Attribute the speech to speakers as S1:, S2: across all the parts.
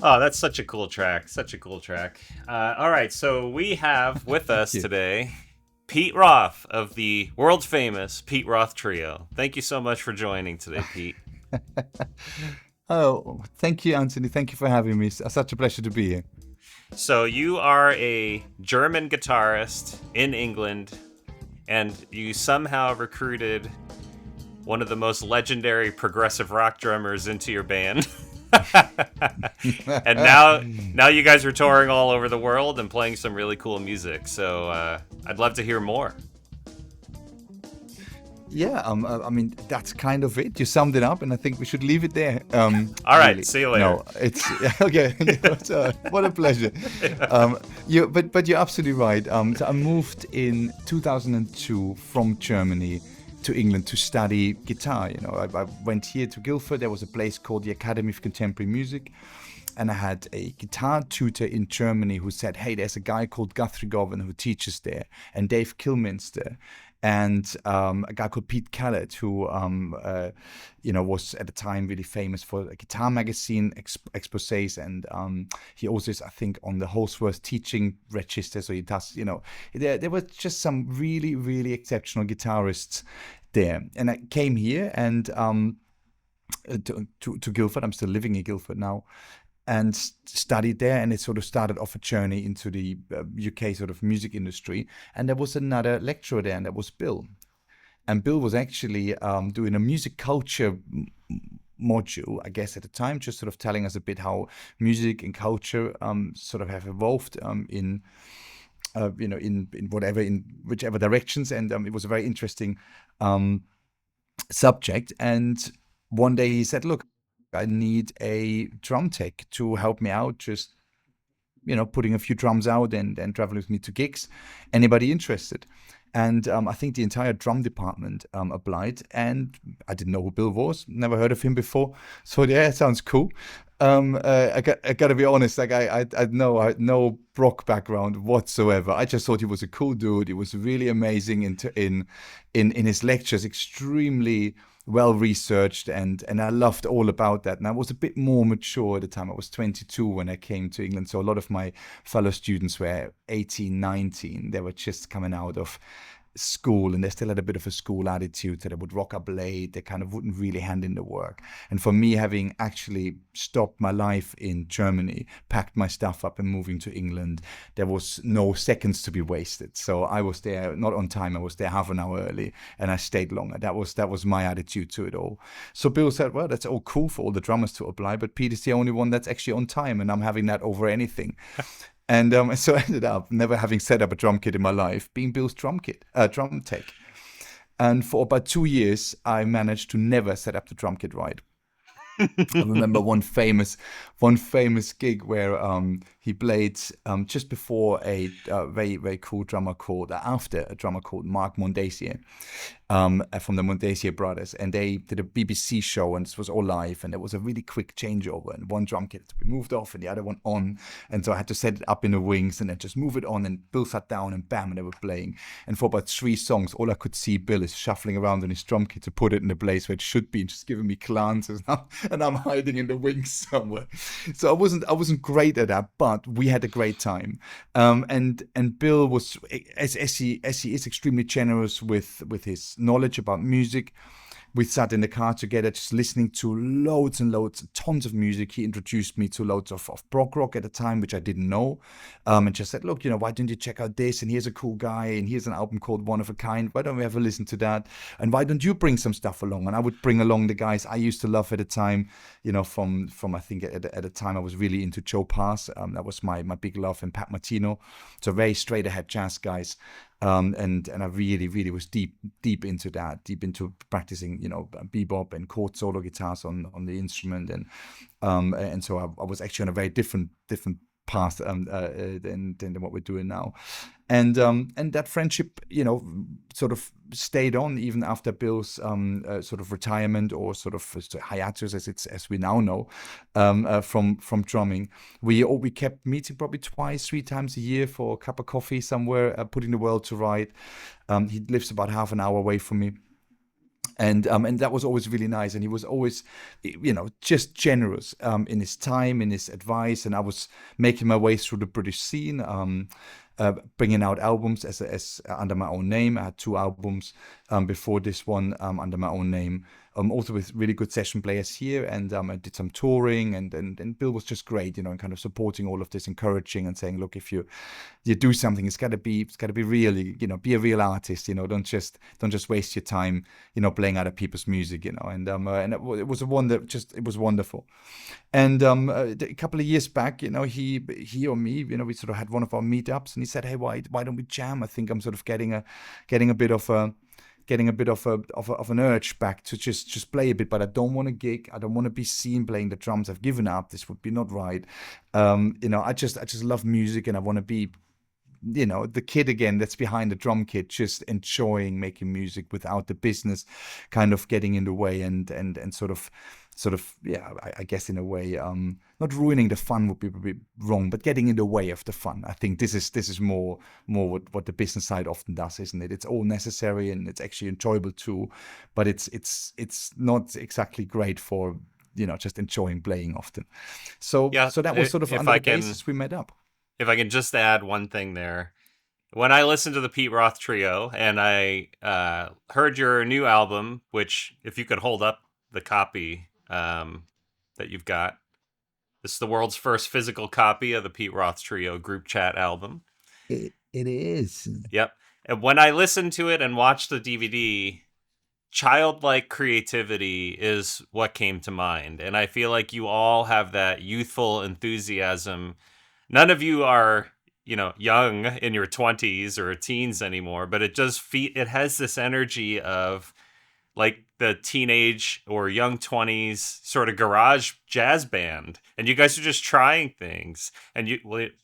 S1: Oh, that's such a cool track. Such a cool track. All right, so we have with
S2: Thank
S1: us
S2: you.
S1: today Pete Roth of the world famous Pete Roth Trio. Thank you so much for joining today, Pete.
S2: Oh, thank you, Anthony. Thank you for having me. It's such a pleasure to be here.
S1: So, you are a German guitarist in England, and you somehow recruited one of the most legendary progressive rock drummers into your band. And now you guys are touring all over the world and playing some really cool music. So I'd love to hear more.
S2: Yeah, I mean, that's kind of it. You summed it up, and I think we should leave it there.
S1: All right,
S2: Really,
S1: see you later.
S2: no, it's okay. What a pleasure. But you're absolutely right. So I moved in 2002 from Germany to England to study guitar. I went here to Guildford. There was a place called the Academy of Contemporary Music, and I had a guitar tutor in Germany who said, "Hey, there's a guy called Guthrie Govan who teaches there, and Dave Kilminster." And a guy called Pete Kellett, who was at the time really famous for a guitar magazine exposés, and he also is, I think, on the Holdsworth teaching register. So he does, there were just some really, really exceptional guitarists there. And I came here and to Guildford. I'm still living in Guildford now, and studied there, and it sort of started off a journey into the UK sort of music industry. And there was another lecturer there, and that was Bill. And Bill was actually doing a music culture module, I guess, at the time, just sort of telling us a bit how music and culture sort of have evolved in whichever directions. And it was a very interesting subject. And one day he said, "Look, I need a drum tech to help me out, just putting a few drums out and traveling with me to gigs. Anybody interested?" And I think the entire drum department applied, and I didn't know who Bill was, never heard of him before. So yeah, it sounds cool. I got to be honest, like I had no rock background whatsoever. I just thought he was a cool dude. He was really amazing in his lectures, extremely well researched, and I loved all about that. And I was a bit more mature at the time. I was 22 when I came to England, so a lot of my fellow students were 18, 19. They were just coming out of school, and they still had a bit of a school attitude, that they would rock up late, they kind of wouldn't really hand in the work. And for me, having actually stopped my life in Germany, packed my stuff up and moving to England, there was no seconds to be wasted. So I was there not on time, I was there half an hour early, and I stayed longer. That was my attitude to it all. So Bill said, "Well, that's all cool for all the drummers to apply, but Pete is the only one that's actually on time, and I'm having that over anything." And so I ended up never having set up a drum kit in my life, being Bill's drum tech. And for about 2 years, I managed to never set up the drum kit right. I remember one famous gig where he played just before a very, very cool drummer called, after a drummer called Mark Mondasier, from the Mondasier brothers. And they did a BBC show, and this was all live, and there was a really quick changeover, and one drum kit had to be moved off and the other one on. And so I had to set it up in the wings and then just move it on, and Bill sat down, and bam, and they were playing. And for about 3 songs, all I could see Bill is shuffling around on his drum kit to put it in the place where it should be, and just giving me glances, and I'm hiding in the wings somewhere. So I wasn't great at that, but we had a great time. And Bill was, as he is, extremely generous with his knowledge about music. We sat in the car together, just listening to loads and loads, tons of music. He introduced me to loads of prog rock at the time, which I didn't know, and just said, "Look, why don't you check out this? And here's a cool guy, and here's an album called One of a Kind. Why don't we have a listen to that? And why don't you bring some stuff along?" And I would bring along the guys I used to love at the time, from I think at the time I was really into Joe Pass. That was my big love, and Pat Martino. So very straight ahead jazz guys. And I really, really was deep into that, deep into practicing, bebop and chord solo guitars on the instrument, and so I was actually on a very different path than what we're doing now, and that friendship, sort of stayed on even after Bill's sort of retirement, or sort of hiatus, as we now know, from drumming. We kept meeting probably 2-3 times a year for a cup of coffee somewhere, putting the world to right. He lives about half an hour away from me. And that was always really nice. And he was always, just generous in his time, in his advice. And I was making my way through the British scene, bringing out albums as under my own name. I had 2 albums before this one under my own name. Also with really good session players here, and I did some touring, and Bill was just great, and kind of supporting all of this, encouraging and saying, look, if you do something, it's got to be really, be a real artist, don't just waste your time, playing other people's music, and it was it was wonderful. And a couple of years back, he or me, we sort of had one of our meetups, and he said, hey, why don't we jam? I think I'm sort of getting a bit of an urge back to just play a bit, but I don't want to gig. I don't want to be seen playing the drums. I've given up. This would be not right. I just love music, and I want to be, the kid again that's behind the drum kit, just enjoying making music without the business kind of getting in the way, and sort of, yeah, I guess in a way, not ruining the fun would be wrong, but getting in the way of the fun. I think this is more what the business side often does, isn't it? It's all necessary and it's actually enjoyable too, but it's not exactly great for, just enjoying playing often. So
S1: Yeah,
S2: so that was sort of under
S1: I
S2: the basis we met up.
S1: If I can just add one thing there. When I listened to the Pete Roth Trio and I heard your new album, which, if you could hold up the copy that you've got, this is the world's first physical copy of the Pete Roth Trio group chat album.
S2: It is.
S1: Yep. And when I listened to it and watched the DVD, childlike creativity is what came to mind. And I feel like you all have that youthful enthusiasm. None of you are, young in your 20s or teens anymore, but it has this energy of like the teenage or young 20s sort of garage jazz band, and you guys are just trying things, and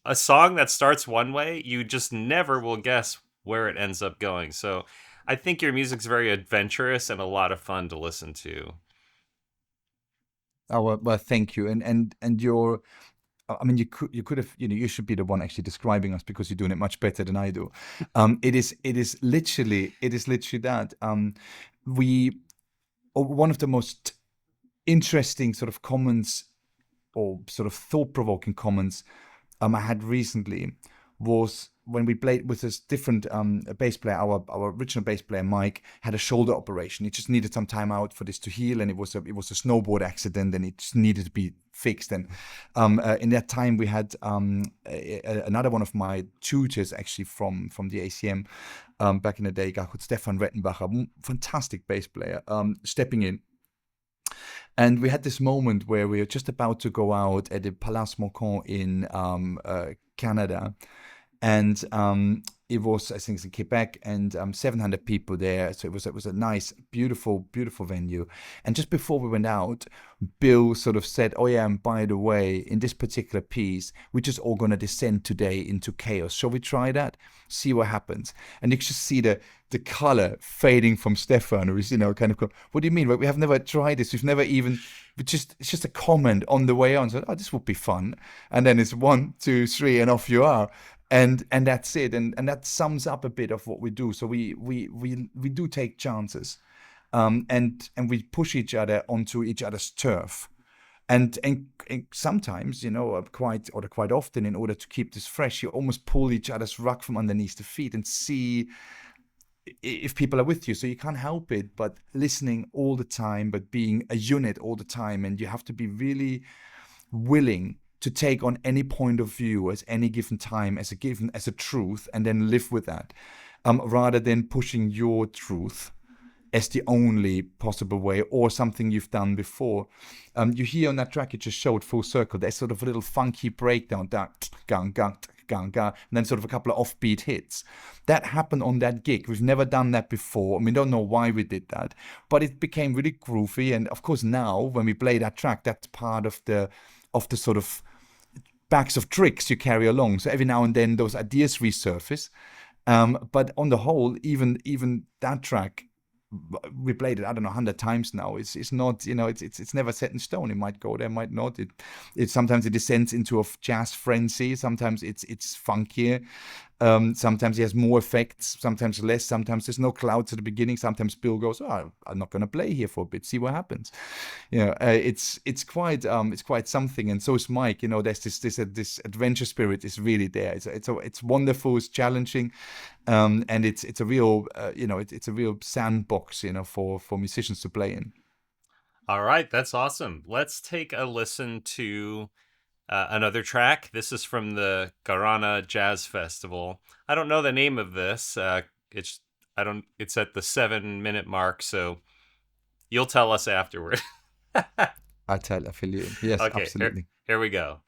S1: a song that starts one way, you just never will guess where it ends up going. So I think your music's very adventurous and a lot of fun to listen to.
S2: Oh, well, thank you. And your, I mean, you could have, you should be the one actually describing us, because you're doing it much better than I do. It is literally that. One of the most interesting sort of comments, or sort of thought-provoking comments I had recently, was when we played with this different bass player. Our original bass player Mike had a shoulder operation. He just needed some time out for this to heal, and it was a snowboard accident, and it just needed to be fixed. And in that time, we had another one of my tutors, actually from the ACM back in the day, a guy called Stefan Rettenbacher, fantastic bass player, stepping in. And we had this moment where we were just about to go out at the Palace Montcalm in Canada. And it was, I think, it's in Quebec, and 700 people there. So it was a nice, beautiful venue. And just before we went out, Bill sort of said, oh yeah, and by the way, in this particular piece, we're just all going to descend today into chaos. Shall we try that? See what happens. And you can just see the color fading from Stefan, who is, kind of going, what do you mean? We have never tried this. We've never even, it's just a comment on the way on. So, oh, this would be fun. And then it's 1, 2, 3, and off you are. And that's it, and that sums up a bit of what we do. So we do take chances, and we push each other onto each other's turf, and sometimes, quite often, in order to keep this fresh, you almost pull each other's rug from underneath the feet and see if people are with you. So you can't help it but listening all the time, but being a unit all the time, and you have to be really willing to take on any point of view as any given time as a truth, and then live with that, rather than pushing your truth as the only possible way, or something you've done before. You hear on that track you just showed, Full Circle, there's sort of a little funky breakdown, gang, gang, gang, gang, and then sort of a couple of offbeat hits. That happened on that gig. We've never done that before. We don't know why we did that, but it became really groovy. And of course now, when we play that track, that's part of the sort of bags of tricks you carry along. So every now and then those ideas resurface. But on the whole, even that track, we played it, I don't know, 100 times now. It's not, it's never set in stone. It might go there, might not. It sometimes it descends into a jazz frenzy. Sometimes it's funkier. Sometimes he has more effects, sometimes less. Sometimes there's no clouds at the beginning. Sometimes Bill goes, "Oh, I'm not going to play here for a bit. See what happens." It's quite something. And so is Mike. There's this adventure spirit is really there. It's wonderful. It's challenging, and it's a real it's a real sandbox for musicians to play in.
S1: All right, that's awesome. Let's take a listen to another track. This is from the Garana Jazz Festival. I don't know the name of this. It's at the 7-minute mark, so you'll tell us afterward.
S2: I feel you. Yes,
S1: okay,
S2: absolutely.
S1: Here we go.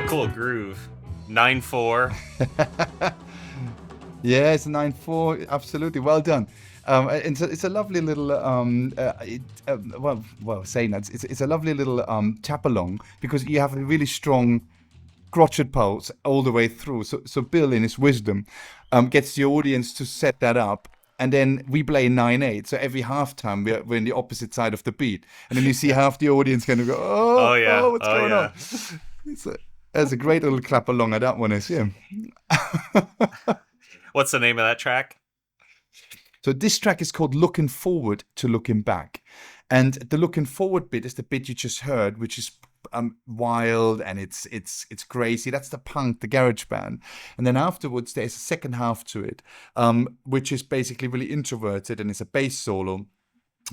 S1: Cool groove. 9/4.
S2: Yeah, it's a 9/4. Absolutely, well done. And it's a lovely little saying that it's a lovely little tap along, because you have a really strong crotchet pulse all the way through. So Bill, in his wisdom, gets the audience to set that up. And then we play 9/8. So every halftime we're in the opposite side of the beat, and then you see half the audience kind of go, "Oh,
S1: yeah,
S2: what's going on?" There's a great little clap along at that one, is yeah.
S1: What's the name of that track?
S2: So this track is called "Looking Forward to Looking Back," and the looking forward bit is the bit you just heard, which is wild and it's crazy. That's the punk, the garage band. And then afterwards there's a second half to it, which is basically really introverted, and it's a bass solo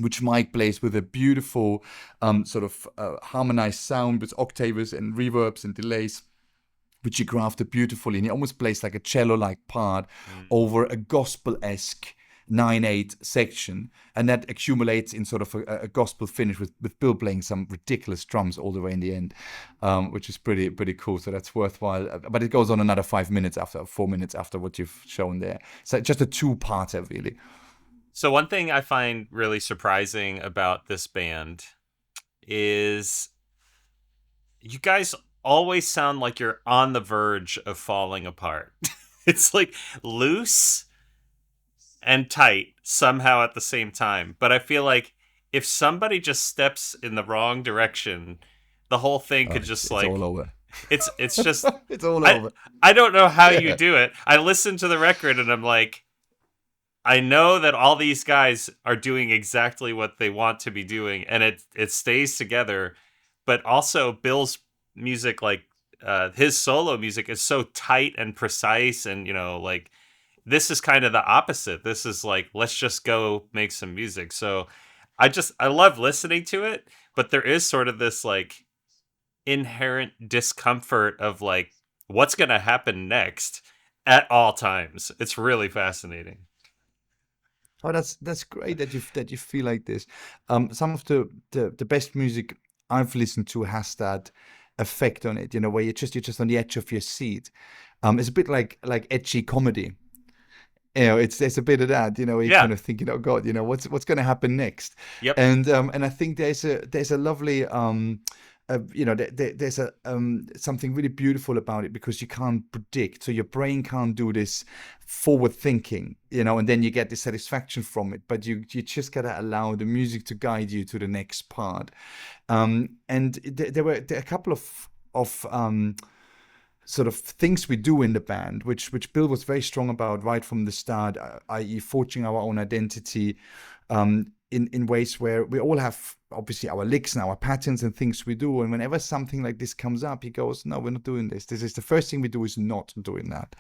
S2: which Mike plays with a beautiful sort of harmonized sound with octaves and reverbs and delays. which he crafted beautifully. And he almost plays like a cello-like part
S1: Mm.
S2: over a gospel-esque 9/8 section, and that accumulates in sort of a gospel finish with Bill playing some ridiculous drums all the way in the end, which is pretty cool. So that's worthwhile. But it goes on another 5 minutes after 4 minutes after what you've shown there. So just a two-parter, really.
S1: So one thing I find really surprising about this band is you guys always sound like you're on the verge of falling apart. It's like loose and tight somehow at the same time. But I feel like if somebody just steps in the wrong direction, the whole thing could just
S2: It's all over.
S1: it's just
S2: It's all
S1: I
S2: over.
S1: I don't know how you
S2: Yeah.
S1: do it. I listen to the record and I'm like, I know that all these guys are doing exactly what they want to be doing, and it stays together. But also, Bill's music, like his solo music, is so tight and precise, and like this is kind of the opposite. This is like, let's just go make some music. So I love listening to it, but there is sort of this like inherent discomfort of like what's gonna happen next at all times. It's really fascinating.
S2: Oh, that's great that you feel like this. Some of the best music I've listened to has that effect on it. Where you're just on the edge of your seat. It's a bit like edgy comedy. There's a bit of that. Where you're
S1: Yeah.
S2: kind of thinking, oh God, what's going to happen next?
S1: Yep.
S2: And I think there's a lovely there's a something really beautiful about it because you can't predict, so your brain can't do this forward thinking, and then you get the satisfaction from it, but you just gotta allow the music to guide you to the next part. And there were a couple of sort of things we do in the band, which Bill was very strong about right from the start, i.e., forging our own identity, in ways where we all have obviously our licks and our patterns and things we do. And whenever something like this comes up, he goes, "No, we're not doing this. This is the first thing we do is not doing that.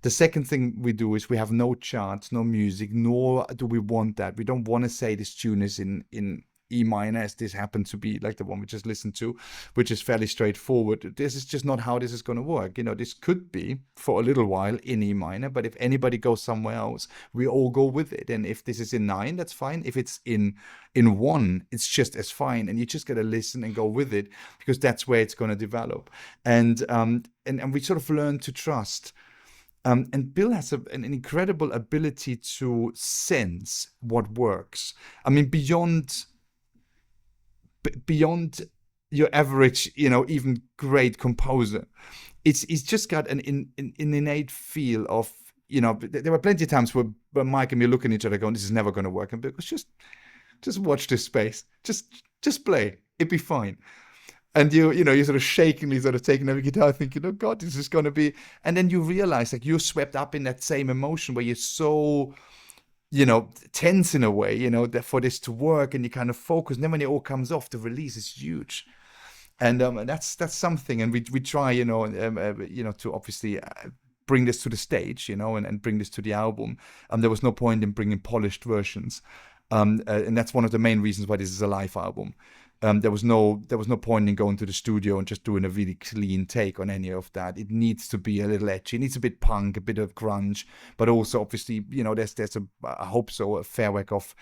S2: The second thing we do is we have no charts, no music, nor do we want that. We don't want to say this tune is in E minor, as this happened to be like the one we just listened to, which is fairly straightforward. This is just not how this is going to work. This could be for a little while in E minor, but if anybody goes somewhere else, we all go with it. And if this is in 9, that's fine. If it's in 1, it's just as fine. And you just got to listen and go with it because that's where it's going to develop. And we sort of learn to trust. And Bill has an incredible ability to sense what works. I mean, beyond your average, even great composer, it's just got an innate feel of, there were plenty of times where Mike and me looking at each other going, this is never going to work. And Bill goes, just watch this space. Just play. It'd be fine. And you're sort of shakingly sort of taking every guitar thinking, oh God, this is going to be, and then you realize like you're swept up in that same emotion where you're so, tense in a way, that for this to work, and you kind of focus. And then when it all comes off, the release is huge. And that's something. And we try, to obviously bring this to the stage, and bring this to the album. There was no point in bringing polished versions. And that's one of the main reasons why this is a live album. There was no point in going to the studio and just doing a really clean take on any of that. It needs to be a little edgy. It needs a bit punk, a bit of grunge, but also obviously, there's I hope so, a fair whack of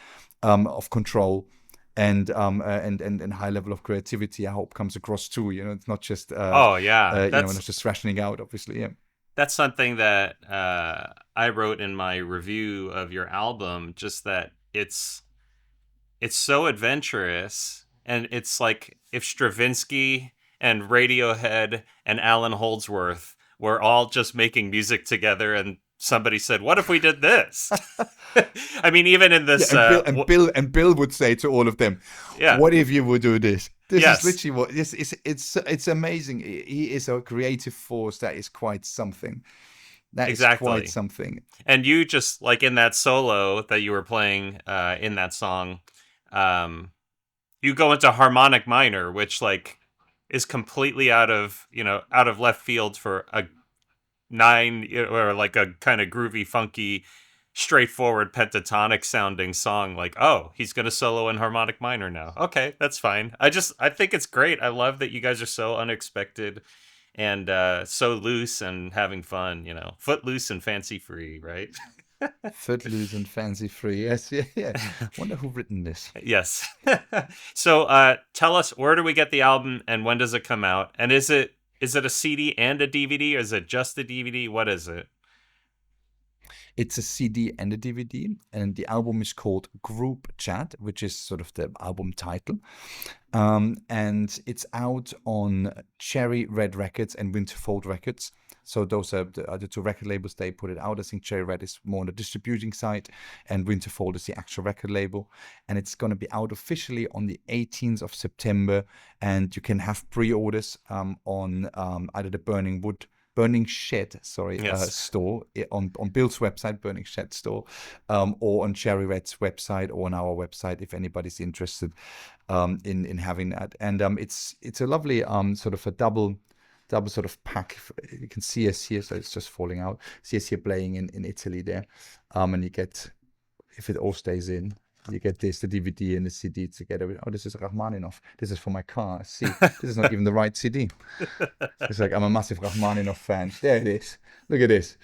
S2: control and high level of creativity. I hope comes across too. It's not just
S1: Oh yeah,
S2: not just rationing out. Obviously, yeah.
S1: that's something that I wrote in my review of your album. Just that it's so adventurous. And it's like if Stravinsky and Radiohead and Allan Holdsworth were all just making music together and somebody said, what if we did this? I mean, even in this...
S2: Yeah, and Bill would say to all of them,
S1: yeah,
S2: what if you would do this? This
S1: yes.
S2: is literally what... It's amazing. He is a creative force that is quite something. That
S1: exactly.
S2: is quite something.
S1: And you just, like in that solo that you were playing in that song... you go into harmonic minor, which like is completely out of left field for a 9 or like a kind of groovy, funky, straightforward pentatonic sounding song. Like, oh, he's going to solo in harmonic minor now. Okay, that's fine. I think it's great. I love that you guys are so unexpected and so loose and having fun, footloose and fancy free, right?
S2: Footloose and fancy free. Yes, yeah, yeah. Wonder who written this.
S1: Yes. So tell us, where do we get the album and when does it come out? And is it a CD and a DVD, or is it just the DVD? What is it?
S2: It's a CD and a DVD, and the album is called Group Chat, which is sort of the album title. And it's out on Cherry Red Records and Winterfold Records. So those are the two record labels. They put it out. I think Cherry Red is more on the distributing side, and Winterfold is the actual record label. And it's going to be out officially on the 18th of September. And you can have pre-orders on either the Burning Shed,
S1: Yes.
S2: store on Bill's website, Burning Shed store, or on Cherry Red's website, or on our website if anybody's interested in having that. And it's a lovely sort of a double sort of pack. You can see us here, so it's just falling out. See us here playing in Italy there, and you get, if it all stays in, you get this, the DVD and the CD together. Oh, this is Rachmaninoff. This is for my car. See, this is not even the right CD. It's like, I'm a massive Rachmaninoff fan. There it is. Look at this.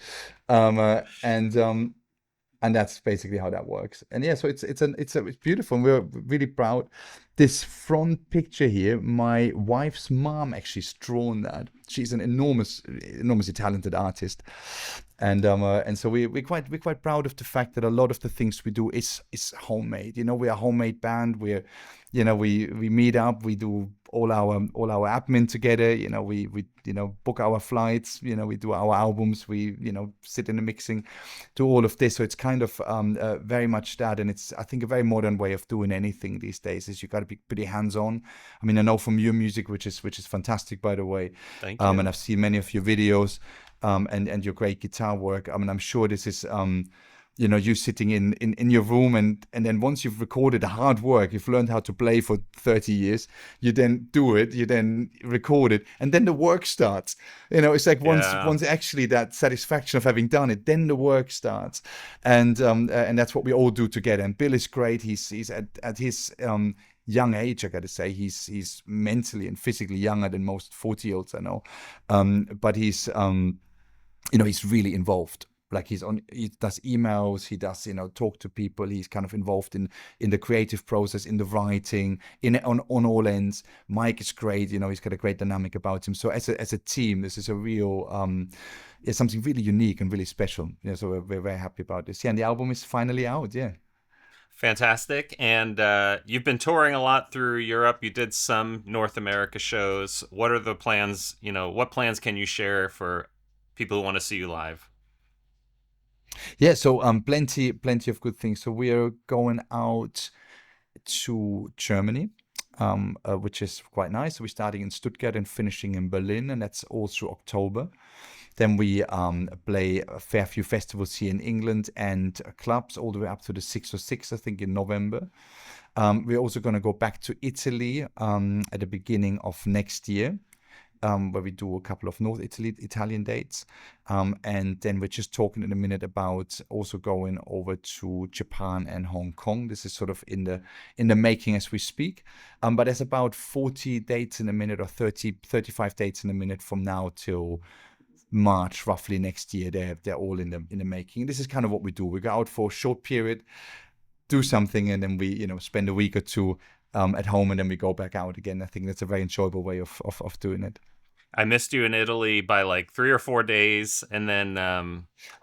S2: And that's basically how that works. And yeah, so it's beautiful, and we're really proud. This front picture here, my wife's mom actually has drawn that. She's an enormously talented artist, and so we're quite proud of the fact that a lot of the things we do is homemade. We're a homemade band. We meet up, we do all our admin together. We book our flights. We do our albums. We sit in the mixing, do all of this. So it's kind of very much that, and it's, I think, a very modern way of doing anything these days. Is you got to be pretty hands-on. I mean, I know from your music, which is fantastic, by the way.
S1: Thank you.
S2: And I've seen many of your videos, and your great guitar work. I mean, I'm sure this is you sitting in your room, and then once you've recorded the hard work, you've learned how to play for 30 years, you then do it, you then record it, and then the work starts. It's like once actually that satisfaction of having done it, then the work starts. And that's what we all do together. And Bill is great. He's at his young age, I gotta say, he's mentally and physically younger than most 40-year-olds I know, but he's he's really involved. Like he does emails, he does talk to people. He's kind of involved in the creative process, in the writing, on all ends. Mike is great. He's got a great dynamic about him. So as a team, this is a real it's something really unique and really special. So we're very happy about this. Yeah, and the album is finally out. Yeah.
S1: Fantastic. And you've been touring a lot through Europe. You did some North America shows. What are the plans? What plans can you share for people who want to see you live?
S2: Yeah, so plenty of good things. So we are going out to Germany, which is quite nice. So we're starting in Stuttgart and finishing in Berlin, and that's all through October. Then we play a fair few festivals here in England and clubs all the way up to the 6th or 6th, I think, in November. We're also going to go back to Italy at the beginning of next year, where we do a couple of Italian dates. And then we're just talking in a minute about also going over to Japan and Hong Kong. This is sort of in the making as we speak. But there's about 40 dates in a minute, or 35 dates in a minute from now till March, roughly, next year. They're all in the making. This is kind of what we do. We go out for a short period, do something, and then we spend a week or two at home, and then we go back out again. I think that's a very enjoyable way of doing it.
S1: I missed you in Italy by like 3 or 4 days, and then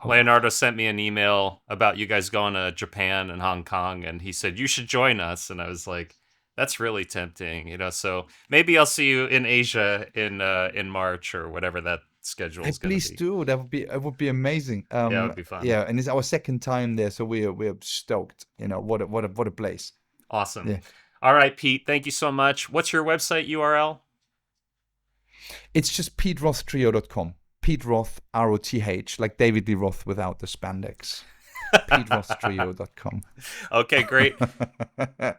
S1: Leonardo sent me an email about you guys going to Japan and Hong Kong, and he said you should join us, and I was like, that's really tempting, So maybe I'll see you in Asia in March, or whatever that schedule is going to be.
S2: Please do. It would be amazing.
S1: Yeah, it would be fun.
S2: Yeah, and it's our second time there, so we're stoked. What a place.
S1: Awesome.
S2: Yeah.
S1: All right, Pete. Thank you so much. What's your website URL?
S2: It's just PeteRothTrio.com. Pete Roth, ROTH, like David Lee Roth without the spandex. PeteRothTrio.com.
S1: Okay, great.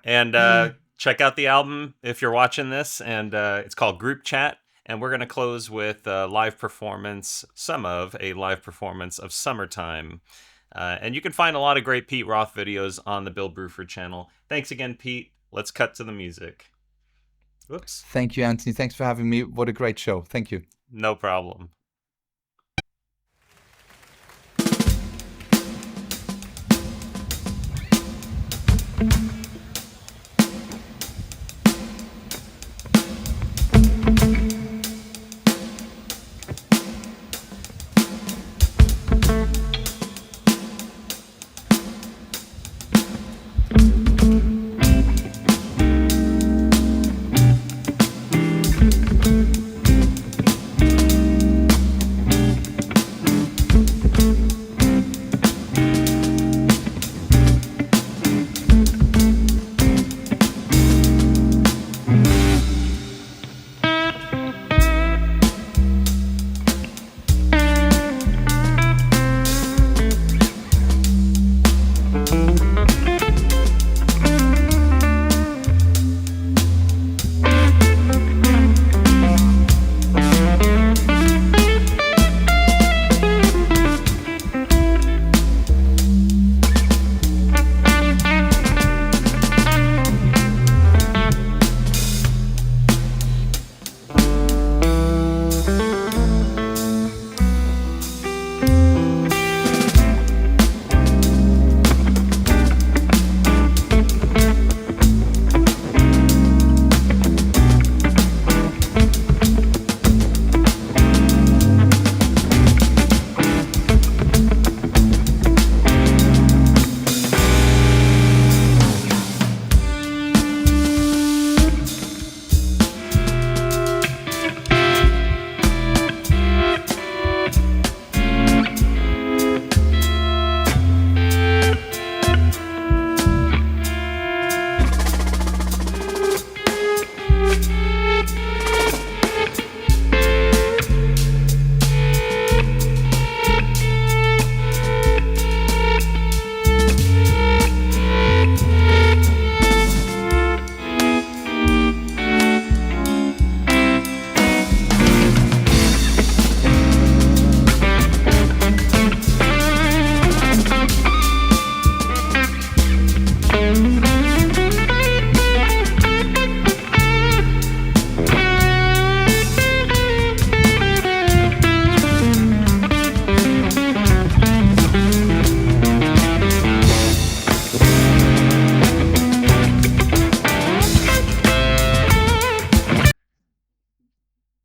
S1: And check out the album if you're watching this, and it's called Group Chat. And we're going to close with a live performance of Summertime. And you can find a lot of great Pete Roth videos on the Bill Bruford channel. Thanks again, Pete. Let's cut to the music. Whoops.
S2: Thank you, Anthony. Thanks for having me. What a great show. Thank you.
S1: No problem.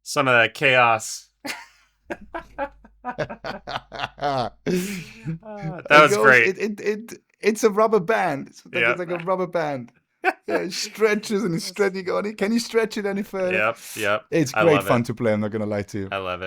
S1: Some of that chaos. That was great.
S2: It's a rubber band.
S1: Yep.
S2: It's like a rubber band. Yeah, it stretches and it's stretching on it. Can you stretch it any further?
S1: Yep.
S2: It's
S1: I
S2: great
S1: love
S2: fun
S1: it.
S2: to play. I'm not gonna lie to you.
S1: I love it.